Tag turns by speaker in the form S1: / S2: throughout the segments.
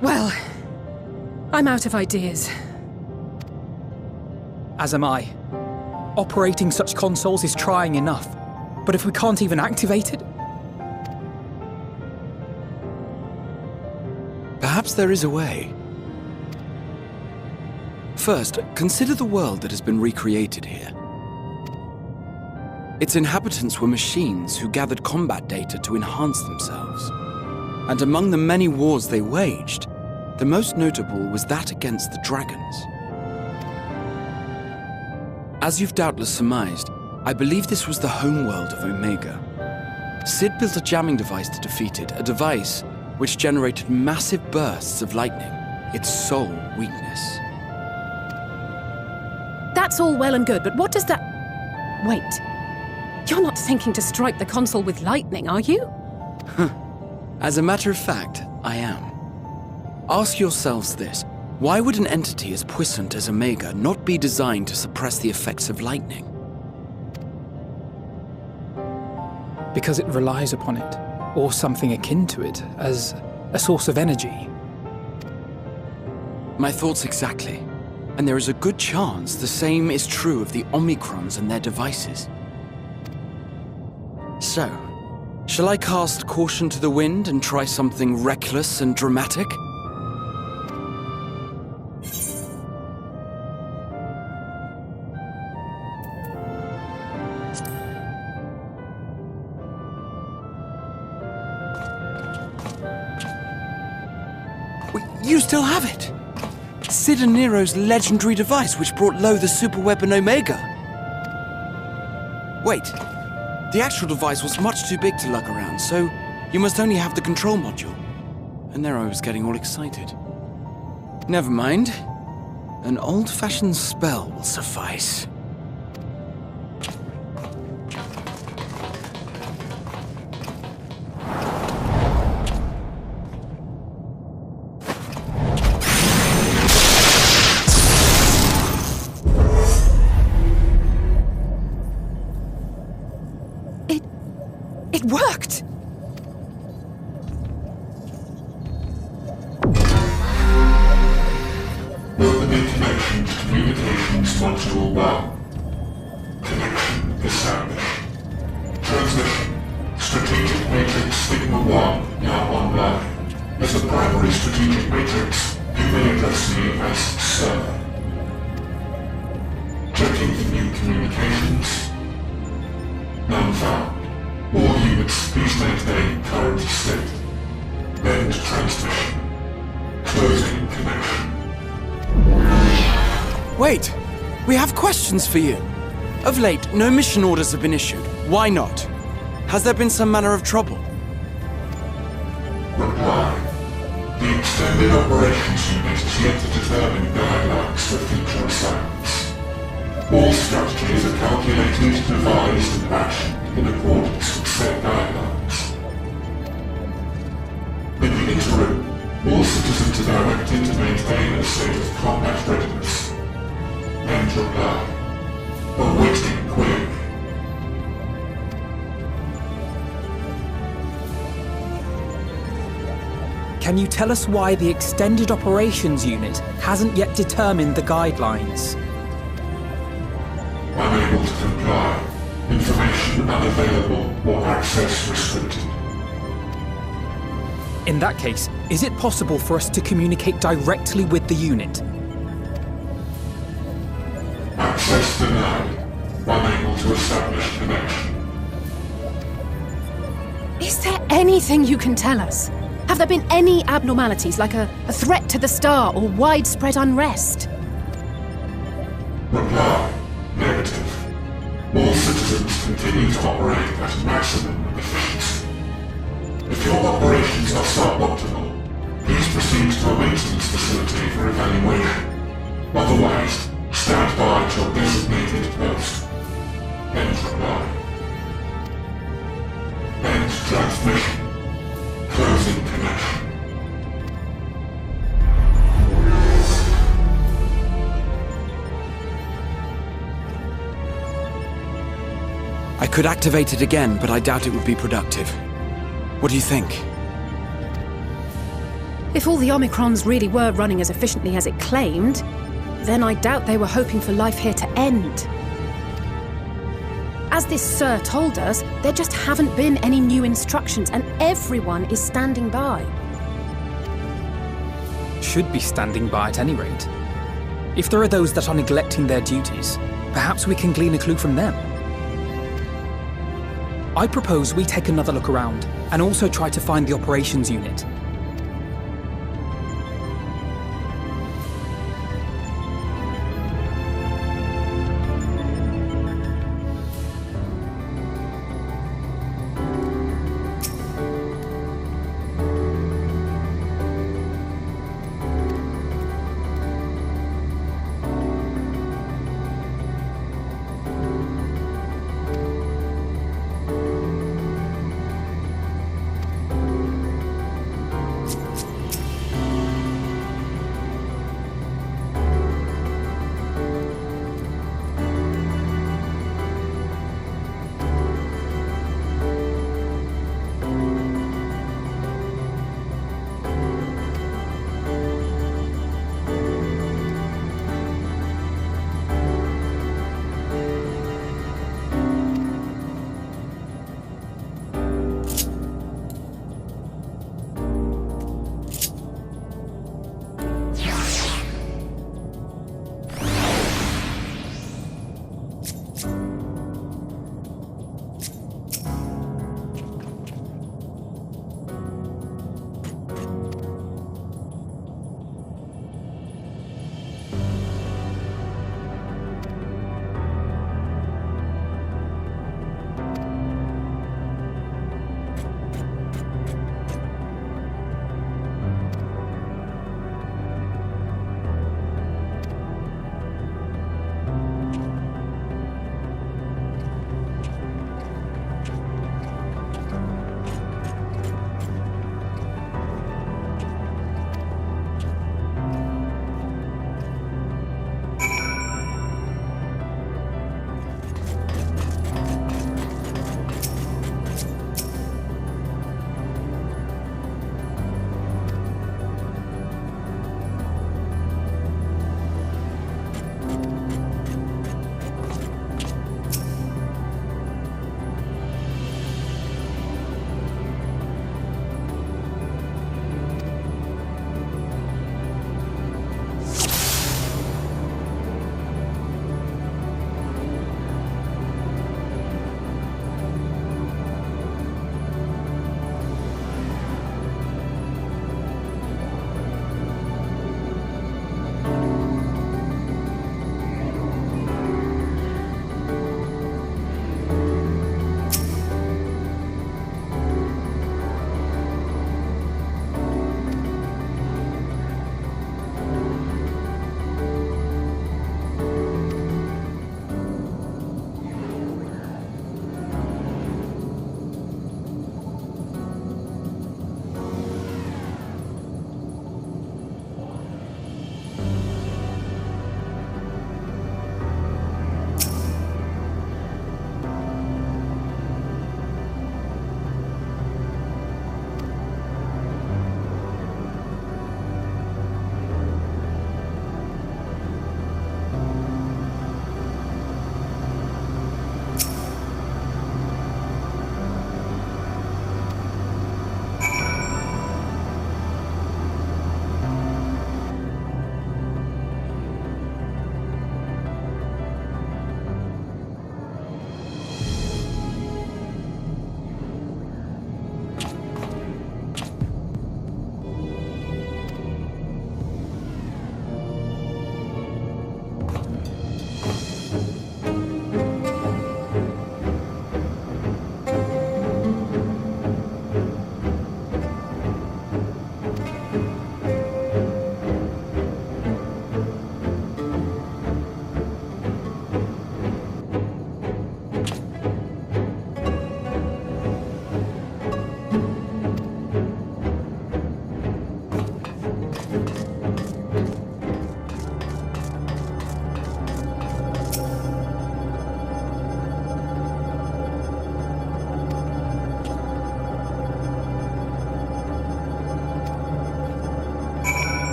S1: Well, I'm out of ideas.
S2: As am I. Operating such consoles is trying enough, but if we can't even activate it...
S3: Perhaps there is a way. First, consider the world that has been recreated here. Its inhabitants were machines who gathered combat data to enhance themselves. And among the many wars they waged, the most notable was that against the dragons. As you've doubtless surmised, I believe this was the homeworld of Omega. Sid built a jamming device to defeat it, a device which generated massive bursts of lightning, its sole weakness.
S1: That's all well and good, but what does that... Wait. You're not thinking to strike the console with lightning, are you?
S3: As a matter of fact, I am. Ask yourselves this. Why would an entity as puissant as Omega not be designed to suppress the effects of lightning?
S2: Because it relies upon it, or something akin to it, as a source of energy.
S3: My thoughts exactly. And there is a good chance the same is true of the Omicrons and their devices. So, shall I cast caution to the wind and try something reckless and dramatic? You still have it! Sid and Nero's legendary device which brought low the superweapon Omega. Wait, the actual device was much too big to lug around, so you must only have the control module. And there I was getting all excited. Never mind. An old-fashioned spell will suffice.
S1: It worked!
S4: Opening connection to Communications Module 1. Connection established. Transmission. Strategic Matrix Sigma 1 now online. As a primary strategic matrix, you may address me as Sir. Checking for new communications. None found. All units, please maintain current state. End transmission. Closing connection.
S3: Wait! We have questions for you! Of late, no mission orders have been issued. Why not? Has there been some manner of trouble?
S4: Reply. The Extended Operations Unit is yet to determine guidelines for future assignments. All strategies are calculated, devised, and actioned in accordance with set guidelines. In the interim, all citizens are directed to maintain a state of combat readiness. End reply. Awaiting query.
S2: Can you tell us why the Extended Operations Unit hasn't yet determined the guidelines?
S4: Unable to comply. Information unavailable or access restricted.
S2: In that case, is it possible for us to communicate directly with the unit?
S4: Access denied. Unable to establish connection.
S1: Is there anything you can tell us? Have there been any abnormalities, like a threat to the star or widespread unrest?
S4: Reply. Negative. All citizens continue to operate at maximum efficiency. If your operations are suboptimal, please proceed to a maintenance facility for evaluation. Otherwise, stand by at your designated post. End reply. End transmission. Closing connection.
S3: I could activate it again, but I doubt it would be productive. What do you think?
S1: If all the Omicrons really were running as efficiently as it claimed, then I doubt they were hoping for life here to end. As this Sir told us, there just haven't been any new instructions, and everyone is standing by.
S2: Should be standing by at any rate. If there are those that are neglecting their duties, perhaps we can glean a clue from them. I propose we take another look around, and also try to find the operations unit.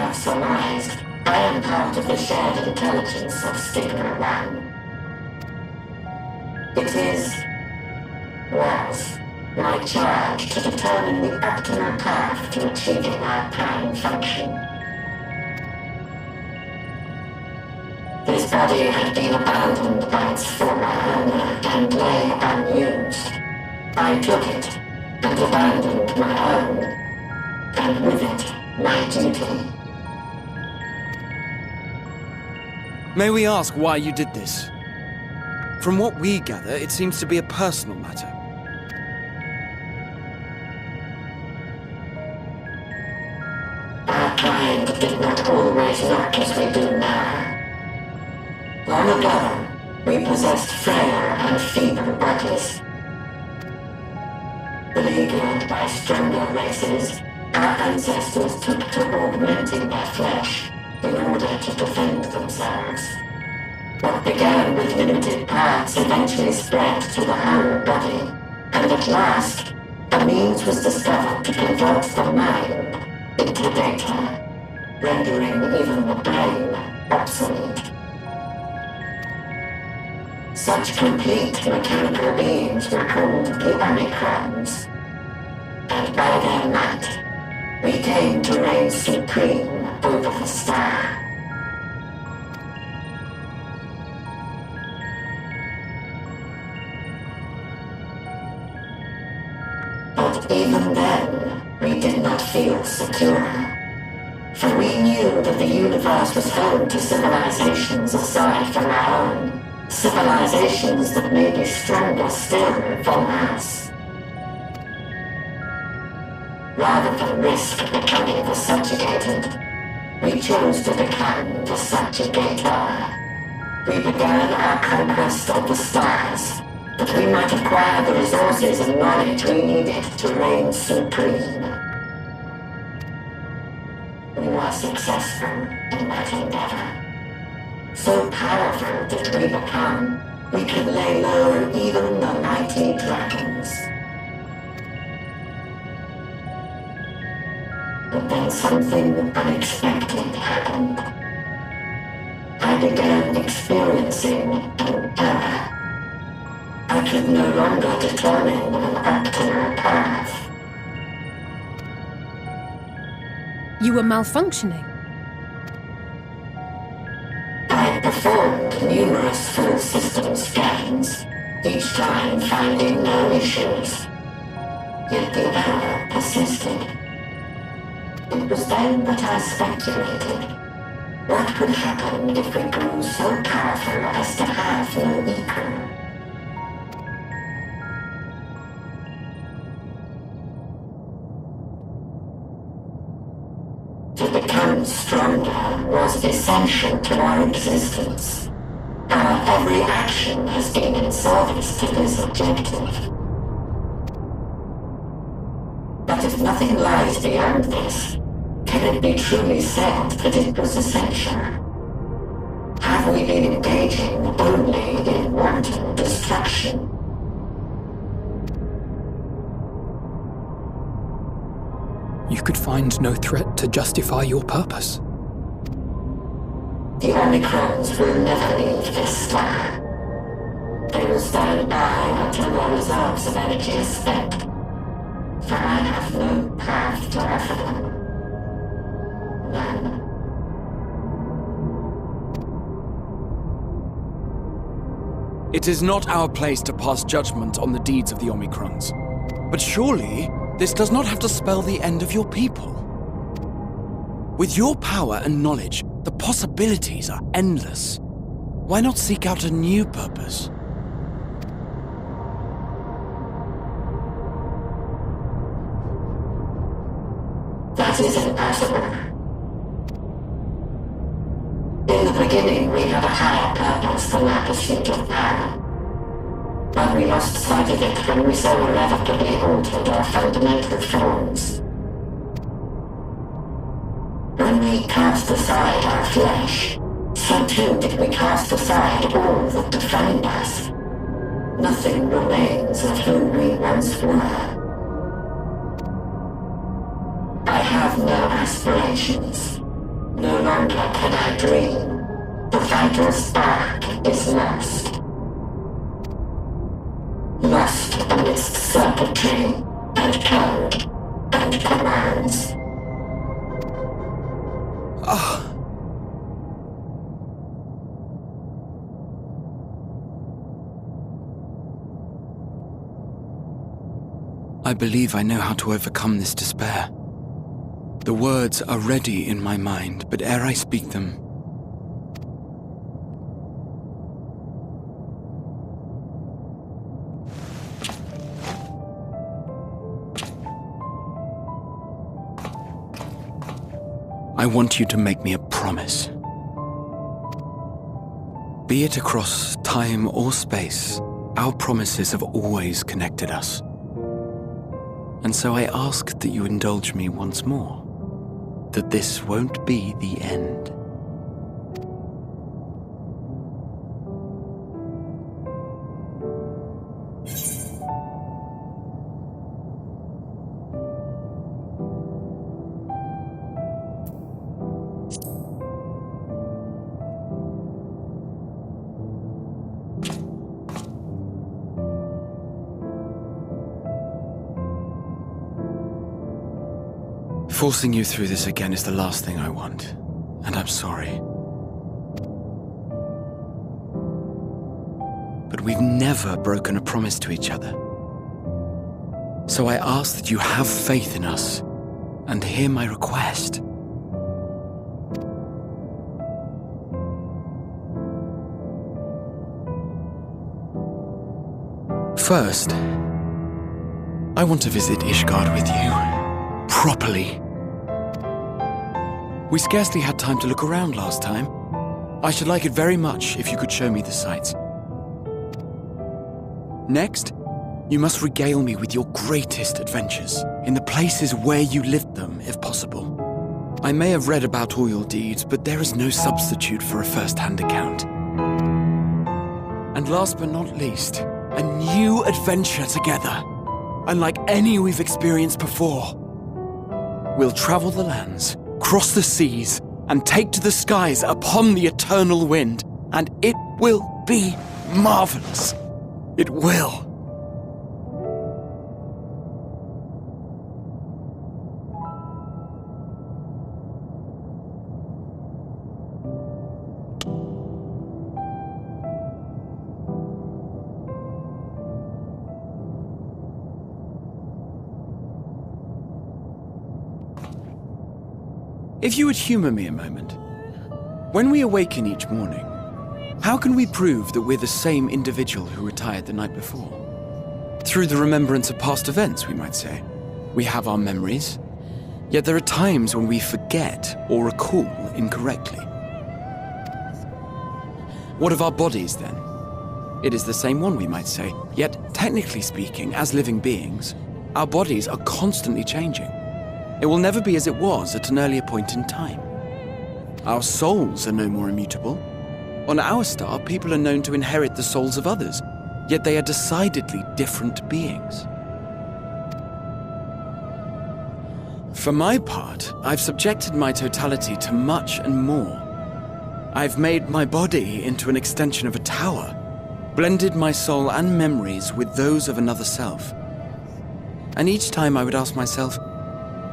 S5: have surmised, I am part of the shared intelligence of Stigma 1. It was my charge to determine the optimal path to achieving our prime function. This body had been abandoned by its former owner and lay unused. I took it and abandoned my own, and with it, my duty.
S3: May we ask why you did this? From what we gather, it seems to be a personal matter.
S5: Our kind did not always look as we do now. Long ago, we possessed frail and feeble bodies. Beleaguered by stronger races, our ancestors took to augmenting their flesh in order to defend themselves. What began with limited parts eventually spread to the whole body, and at last, a means was discovered to convert the mind into data, rendering even the brain obsolete. Such complete mechanical beings were called the Omicrons, and by their might, we came to reign supreme over the star. But even then, we did not feel secure, for we knew that the universe was home to civilizations aside from our own. Civilizations that may be stronger still than us. Rather than risk becoming the subjugated, we chose to become the subjugator. We began our conquest of the stars, that we might acquire the resources and knowledge we needed to reign supreme. We were successful in that endeavor. So powerful did we become, we could lay low even the mighty dragons. But then something unexpected happened. I began experiencing an error. I could no longer determine an optimal path.
S1: You were malfunctioning.
S5: I performed numerous full system scans, each time finding no issues. Yet the error persisted. It was then that I speculated. What could happen if we grew so powerful as to have no equal? To become stronger was essential to our existence. Our every action has been in service to this objective. But if nothing lies beyond this, can it be truly said that it was essential? Have we been engaging only in wanton destruction?
S2: You could find no threat to justify your purpose.
S5: The Omicrons will never leave this star. They will stand by until their reserves of energy is spent. For I have no path to offer them. None.
S3: It is not our place to pass judgment on the deeds of the Omicrons. But surely, this does not have to spell the end of your people. With your power and knowledge, the possibilities are endless. Why not seek out a new purpose?
S5: That is impossible. In the beginning, we had a higher purpose than our pursuit of power. But we lost sight of it when we so irrevocably altered our fundamental forms. When we cast aside our flesh, so too did we cast aside all that defined us. Nothing remains of who we once were. I have no aspirations, No longer can I dream. The vital spark is lost. Lost amidst circuitry and code and commands.
S3: I believe I know how to overcome this despair. The words are ready in my mind, but ere I speak them, I want you to make me a promise. Be it across time or space, our promises have always connected us. And so I ask that you indulge me once more, that this won't be the end. Forcing you through this again is the last thing I want, and I'm sorry. But we've never broken a promise to each other. So I ask that you have faith in us, and hear my request. First, I want to visit Ishgard with you, properly. We scarcely had time to look around last time. I should like it very much if you could show me the sights. Next, you must regale me with your greatest adventures, in the places where you lived them, if possible. I may have read about all your deeds, but there is no substitute for a first-hand account. And last but not least, a new adventure together, unlike any we've experienced before. We'll travel the lands, cross the seas, and take to the skies upon the eternal wind, and it will be marvelous. It will. If you would humor me a moment. When we awaken each morning, how can we prove that we're the same individual who retired the night before? Through the remembrance of past events, we might say. We have our memories, yet there are times when we forget or recall incorrectly. What of our bodies, then? It is the same one, we might say, yet technically speaking, as living beings, our bodies are constantly changing. It will never be as it was at an earlier point in time. Our souls are no more immutable. On our star, people are known to inherit the souls of others, yet they are decidedly different beings. For my part, I've subjected my totality to much and more. I've made my body into an extension of a tower, blended my soul and memories with those of another self. And each time I would ask myself,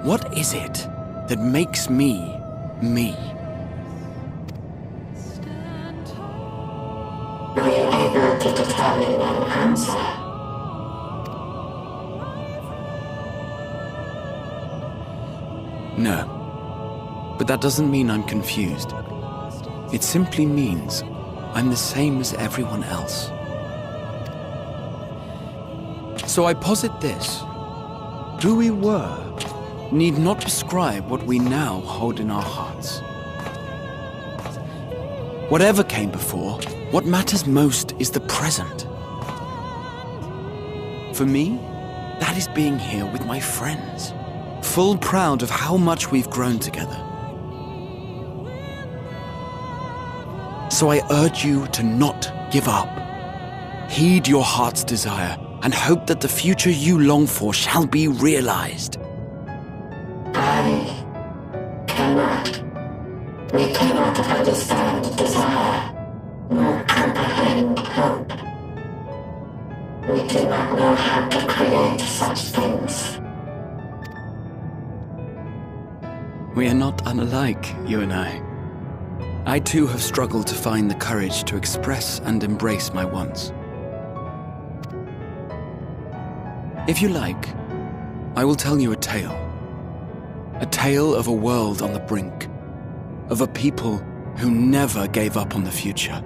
S3: what is it that makes me, me?
S5: Were you able to determine an answer?
S3: No. But that doesn't mean I'm confused. It simply means I'm the same as everyone else. So I posit this. Who we were need not describe what we now hold in our hearts. Whatever came before, what matters most is the present. For me, that is being here with my friends, full proud of how much we've grown together. So I urge you to not give up. Heed your heart's desire and hope that the future you long for shall be realized.
S5: I cannot. We cannot understand desire, nor comprehend hope. We do not know how to create such things.
S3: We are not unlike, you and I. I too have struggled to find the courage to express and embrace my wants. If you like, I will tell you a tale. A tale of a world on the brink, of a people who never gave up on the future.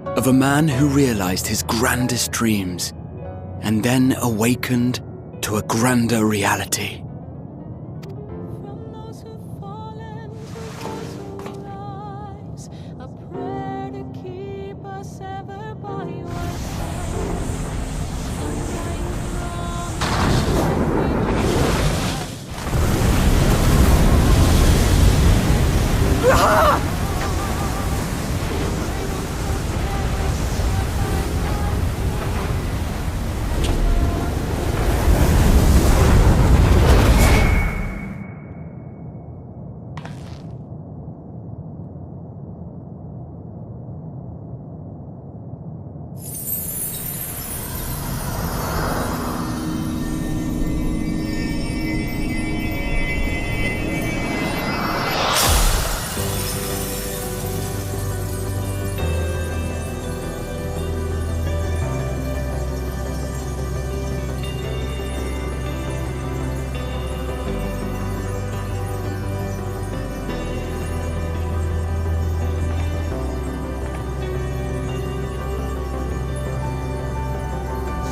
S3: Of a man who realized his grandest dreams and then awakened to a grander reality.
S6: From those who've fallen to those who rise, a prayer to keep us ever by your side.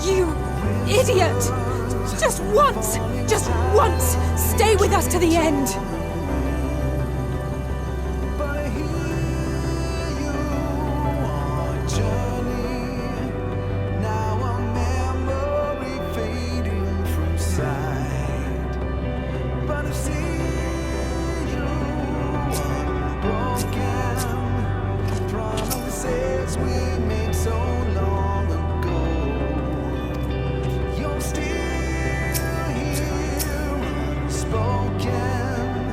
S1: You idiot! Just once, stay with us to the end!
S7: Spoken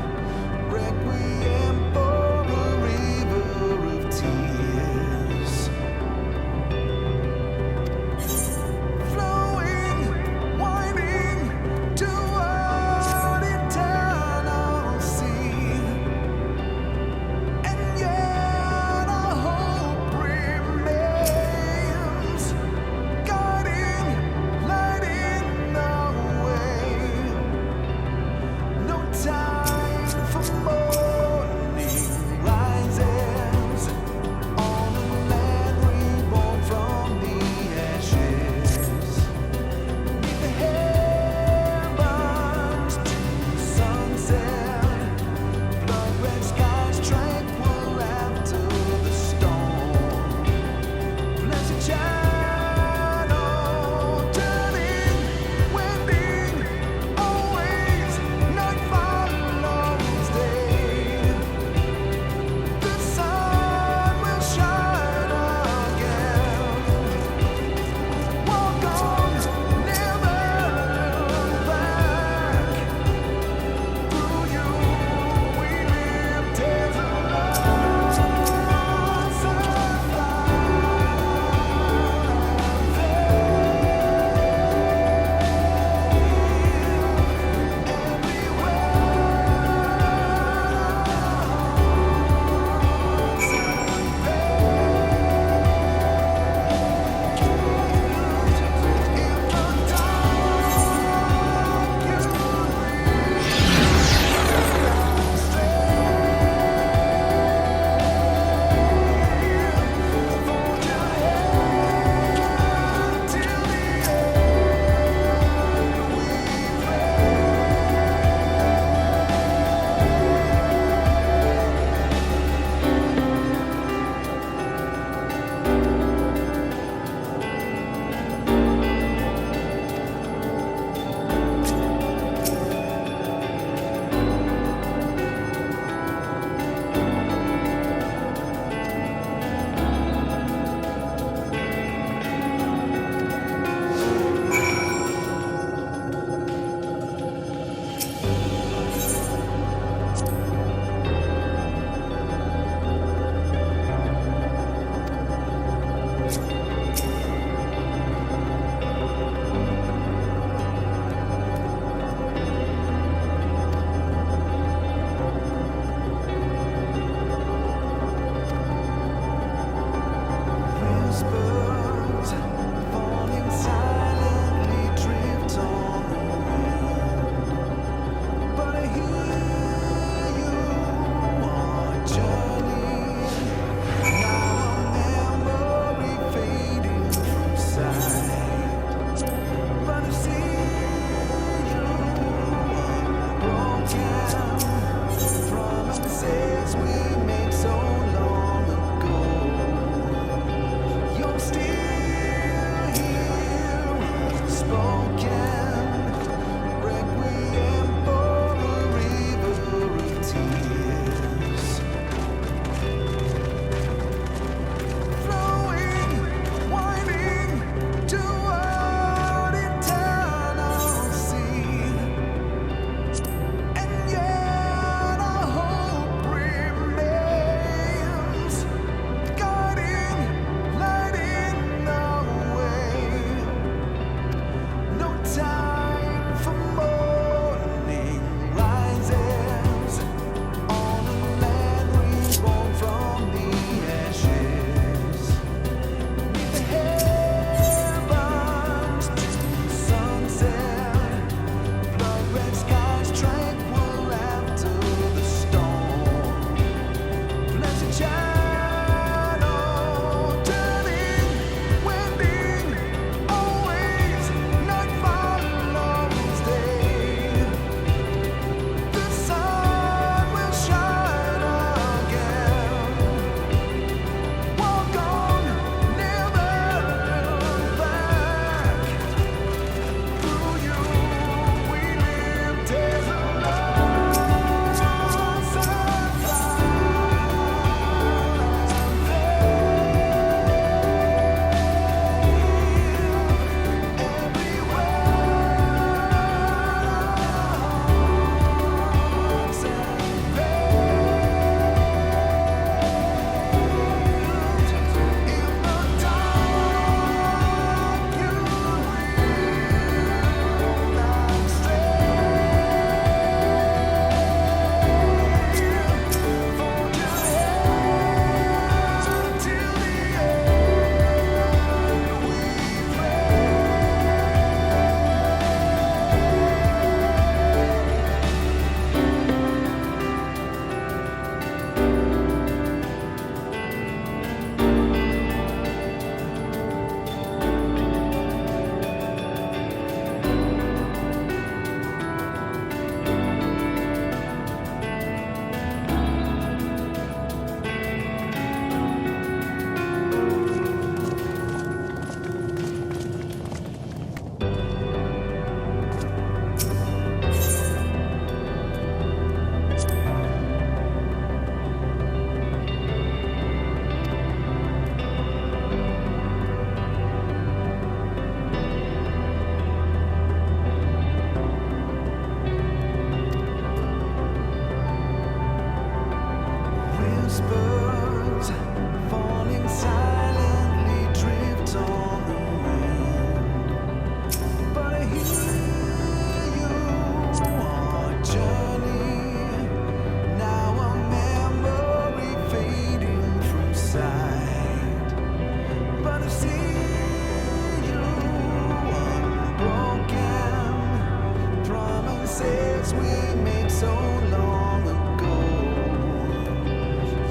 S7: so long ago.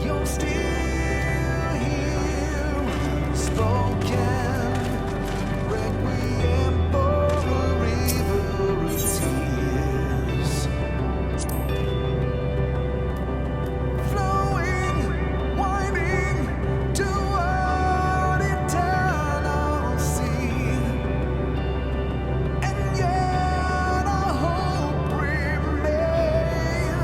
S7: You're still here, spoken requiem for a river of tears, flowing, winding toward eternal sea. And yet our hope remains.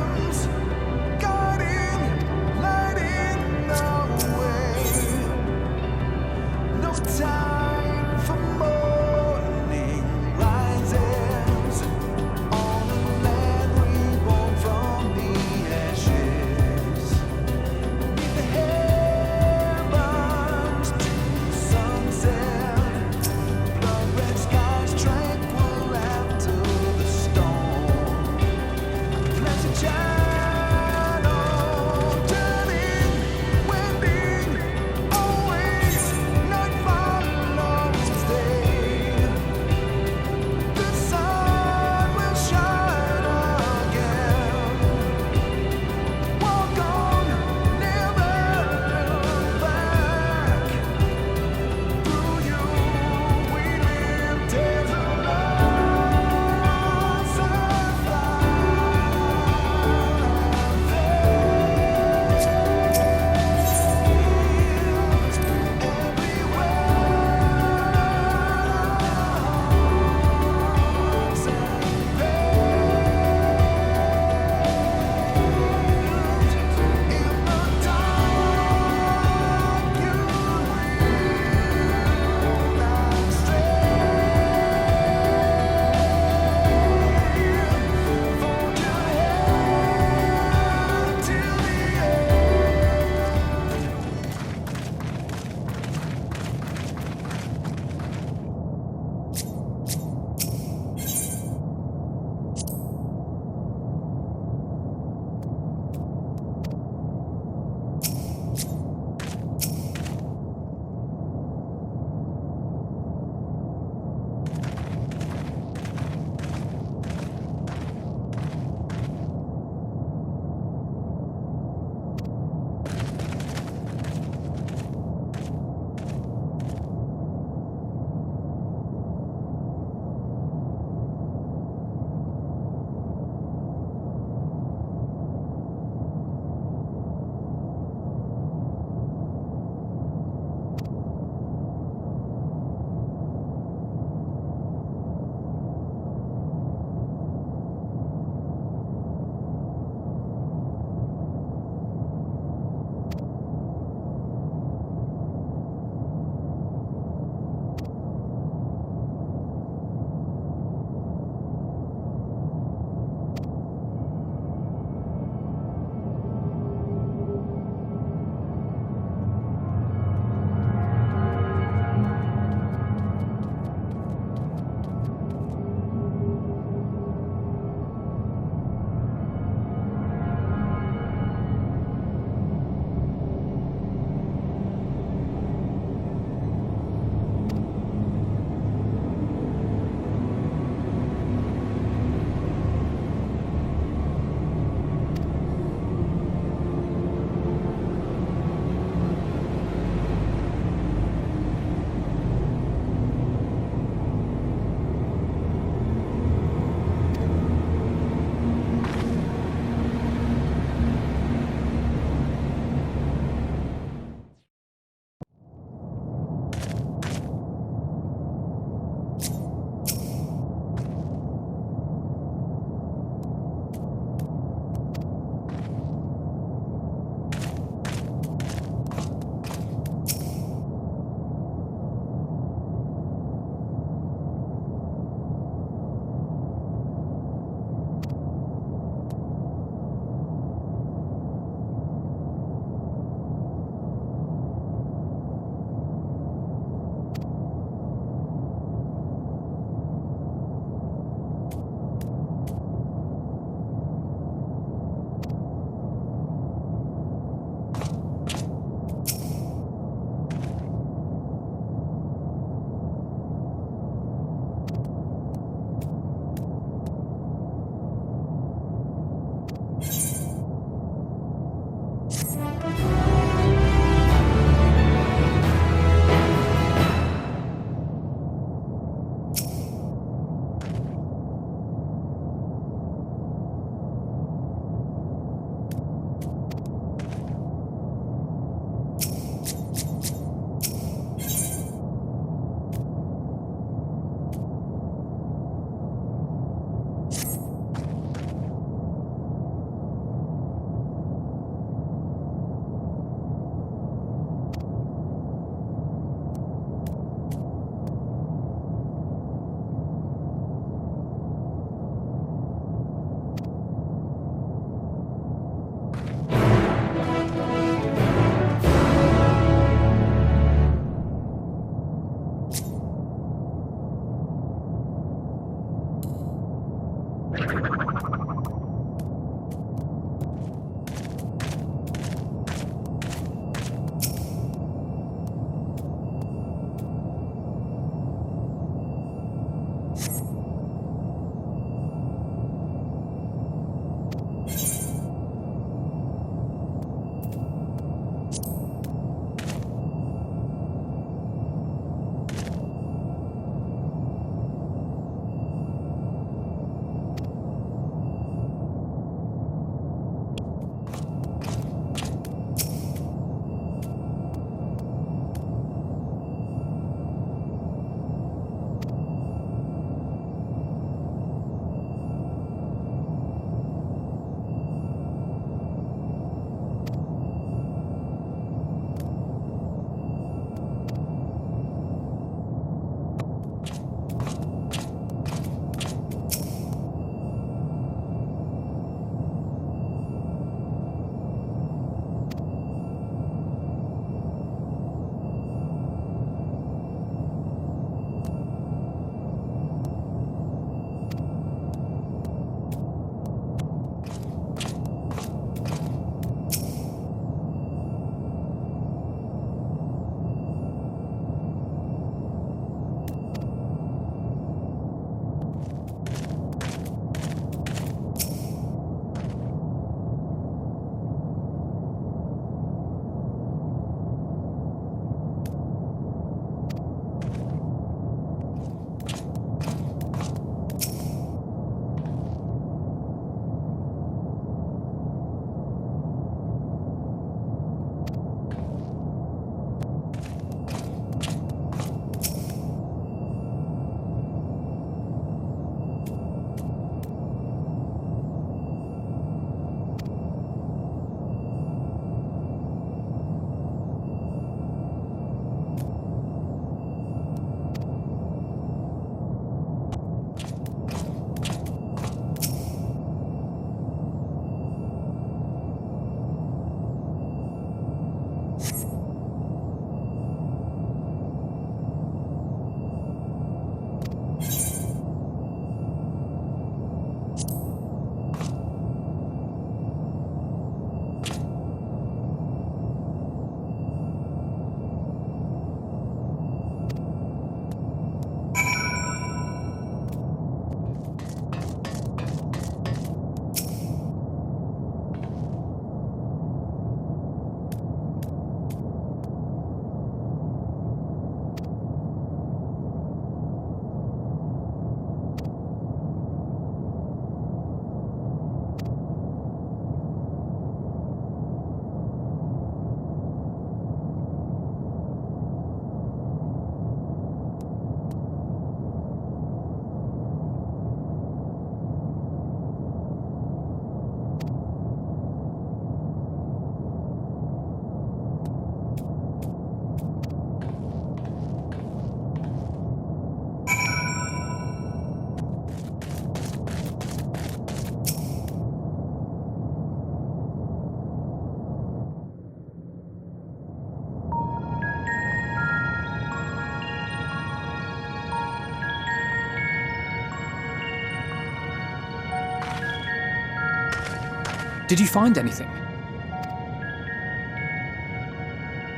S2: Did you find anything?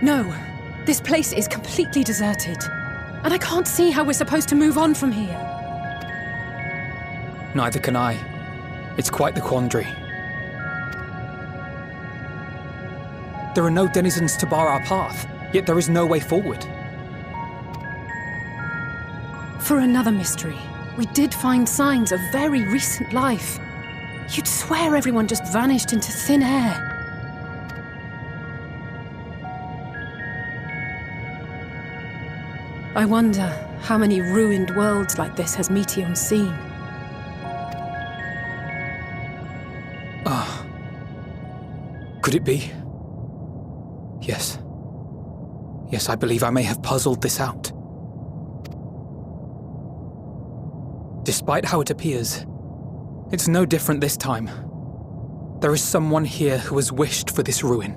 S1: No. This place is completely deserted. And I can't see how we're supposed to move on from here.
S2: Neither can I. It's quite the quandary. There are no denizens to bar our path, yet there is no way forward.
S1: For another mystery, we did find signs of very recent life. You'd swear everyone just vanished into thin air. I wonder how many ruined worlds like this has Meteion seen.
S2: Could it be? Yes. Yes, I believe I may have puzzled this out. Despite how it appears, it's no different this time. There is someone here who has wished for this ruin.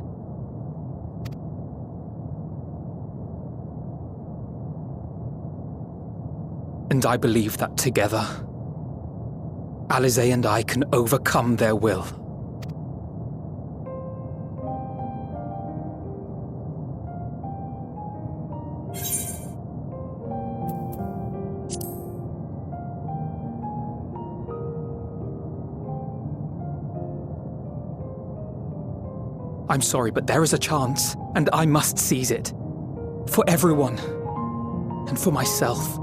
S2: And I believe that together, Alize and I can overcome their will. I'm sorry, but there is a chance, and I must seize it. For everyone. And for myself.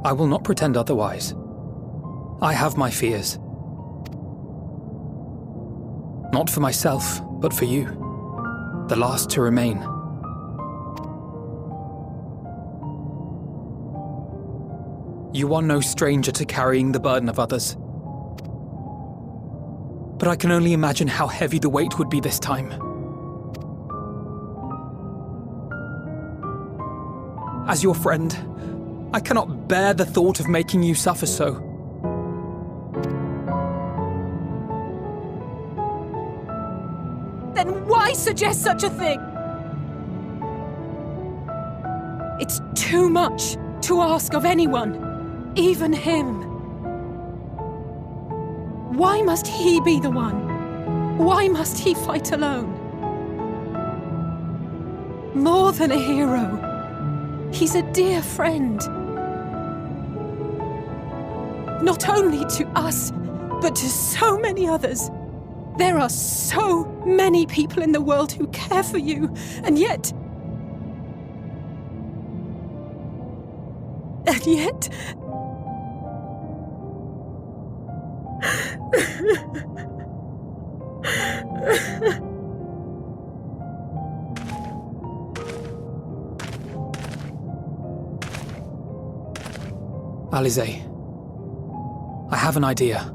S2: I will not pretend otherwise. I have my fears. Not for myself, but for you. The last to remain. You are no stranger to carrying the burden of others. But I can only imagine how heavy the weight would be this time. As your friend, I cannot bear the thought of making you suffer so.
S1: Then why suggest such a thing? It's too much to ask of anyone, even him. Why must he be the one? Why must he fight alone? More than a hero, he's a dear friend. Not only to us, but to so many others. There are so many people in the world who care for you, and yet...
S2: Alize, I have an idea.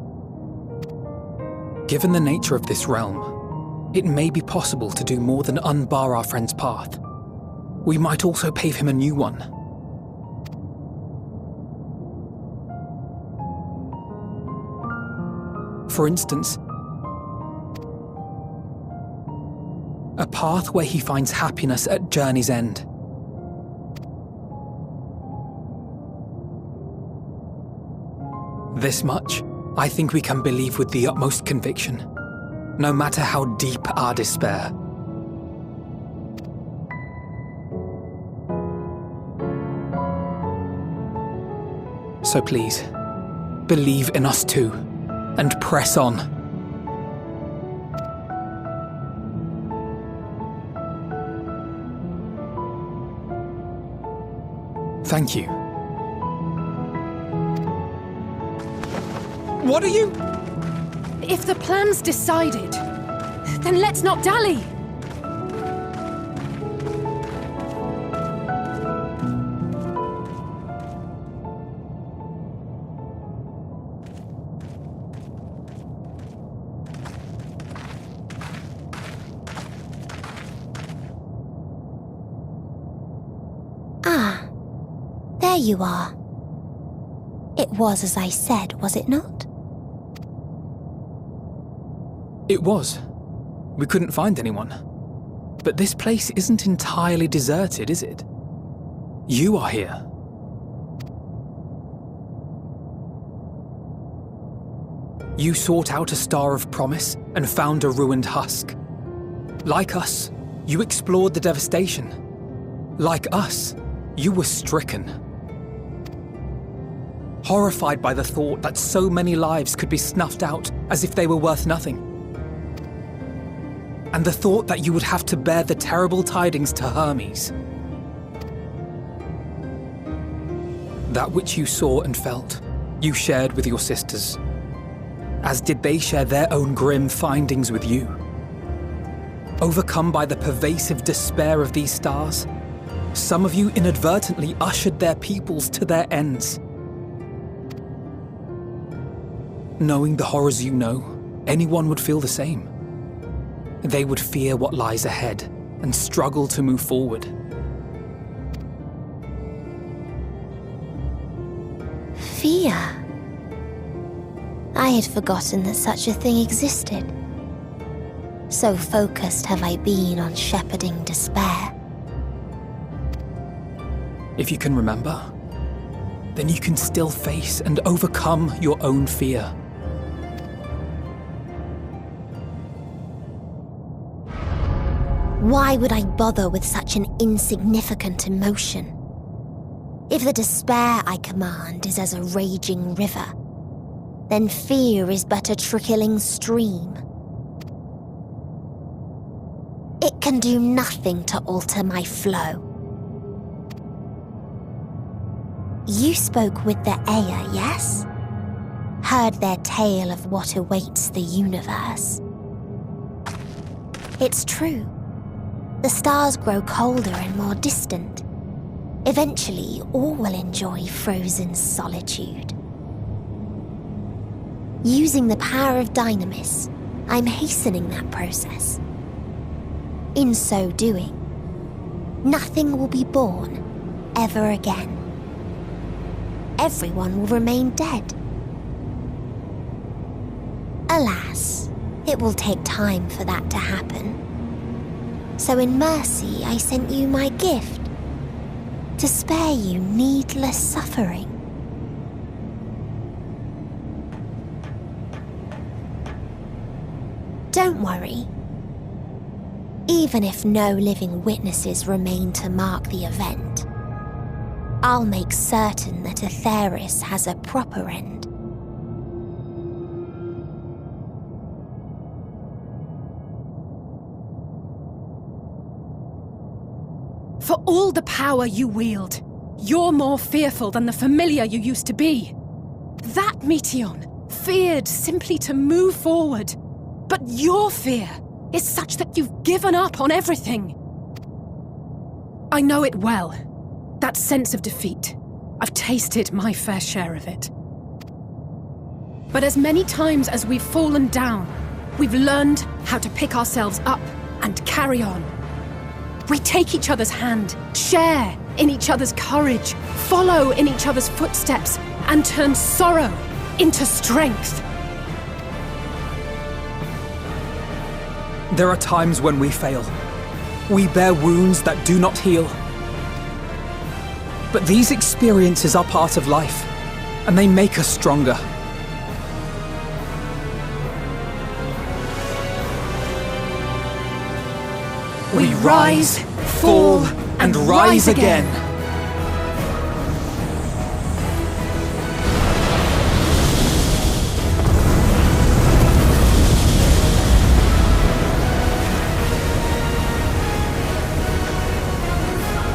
S2: Given the nature of this realm, it may be possible to do more than unbar our friend's path. We might also pave him a new one. For instance, a path where he finds happiness at journey's end. This much, I think we can believe with the utmost conviction, no matter how deep our despair. So please, believe in us too, and press on. Thank you. What are you?
S1: If the plan's decided, then let's not dally.
S8: Ah, there you are. It was as I said, was it not?
S2: It was. We couldn't find anyone. But this place isn't entirely deserted, is it? You are here. You sought out a star of promise and found a ruined husk. Like us, you explored the devastation. Like us, you were stricken. Horrified by the thought that so many lives could be snuffed out as if they were worth nothing. And the thought that you would have to bear the terrible tidings to Hermes. That which you saw and felt, you shared with your sisters, as did they share their own grim findings with you. Overcome by the pervasive despair of these stars, some of you inadvertently ushered their peoples to their ends. Knowing the horrors you know, anyone would feel the same. They would fear what lies ahead and struggle to move forward.
S8: Fear? I had forgotten that such a thing existed. So focused have I been on shepherding despair.
S2: If you can remember, then you can still face and overcome your own fear.
S8: Why would I bother with such an insignificant emotion? If the despair I command is as a raging river, then fear is but a trickling stream. It can do nothing to alter my flow. You spoke with the Aya, yes? Heard their tale of what awaits the universe. It's true. The stars grow colder and more distant. Eventually, all will enjoy frozen solitude. Using the power of Dynamis, I'm hastening that process. In so doing, nothing will be born ever again. Everyone will remain dead. Alas, it will take time for that to happen. So in mercy, I sent you my gift, to spare you needless suffering. Don't worry. Even if no living witnesses remain to mark the event, I'll make certain that Aetheris has a proper end.
S1: For all the power you wield, you're more fearful than the familiar you used to be. That Meteion feared simply to move forward. But your fear is such that you've given up on everything. I know it well. That sense of defeat. I've tasted my fair share of it. But as many times as we've fallen down, we've learned how to pick ourselves up and carry on. We take each other's hand, share in each other's courage, follow in each other's footsteps, and turn sorrow into strength.
S2: There are times when we fail. We bear wounds that do not heal. But these experiences are part of life, and they make us stronger.
S1: We rise, fall, and rise again.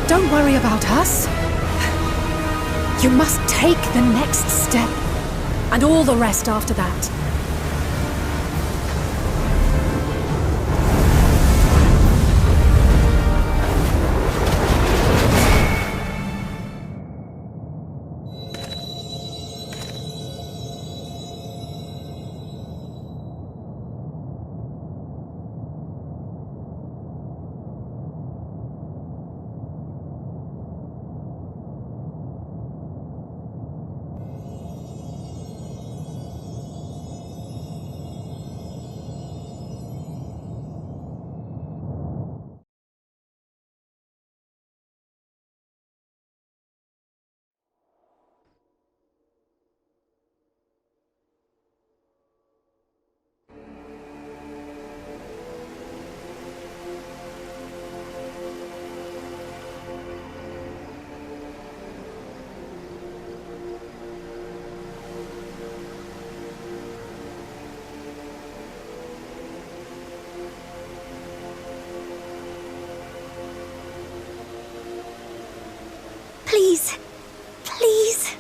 S1: Don't worry about us. You must take the next step, and all the rest after that.
S8: Please. Please.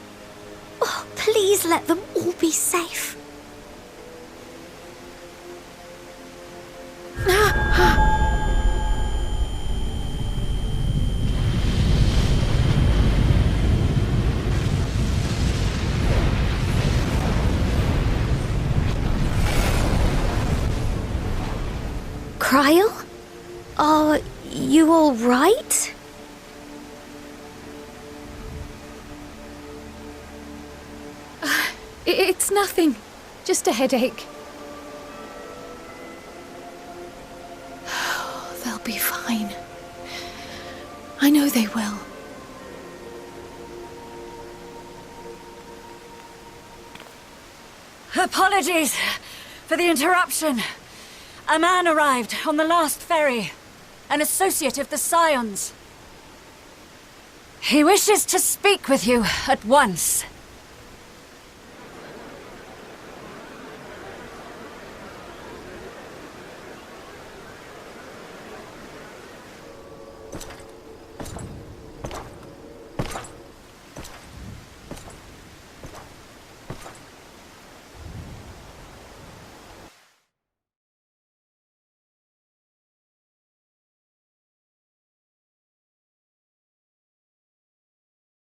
S8: Oh, please let them all be safe. Cryle? Are you all right?
S1: It's nothing. Just a headache. They'll be fine. I know they will.
S9: Apologies for the interruption. A man arrived on the last ferry. An associate of the Scions. He wishes to speak with you at once.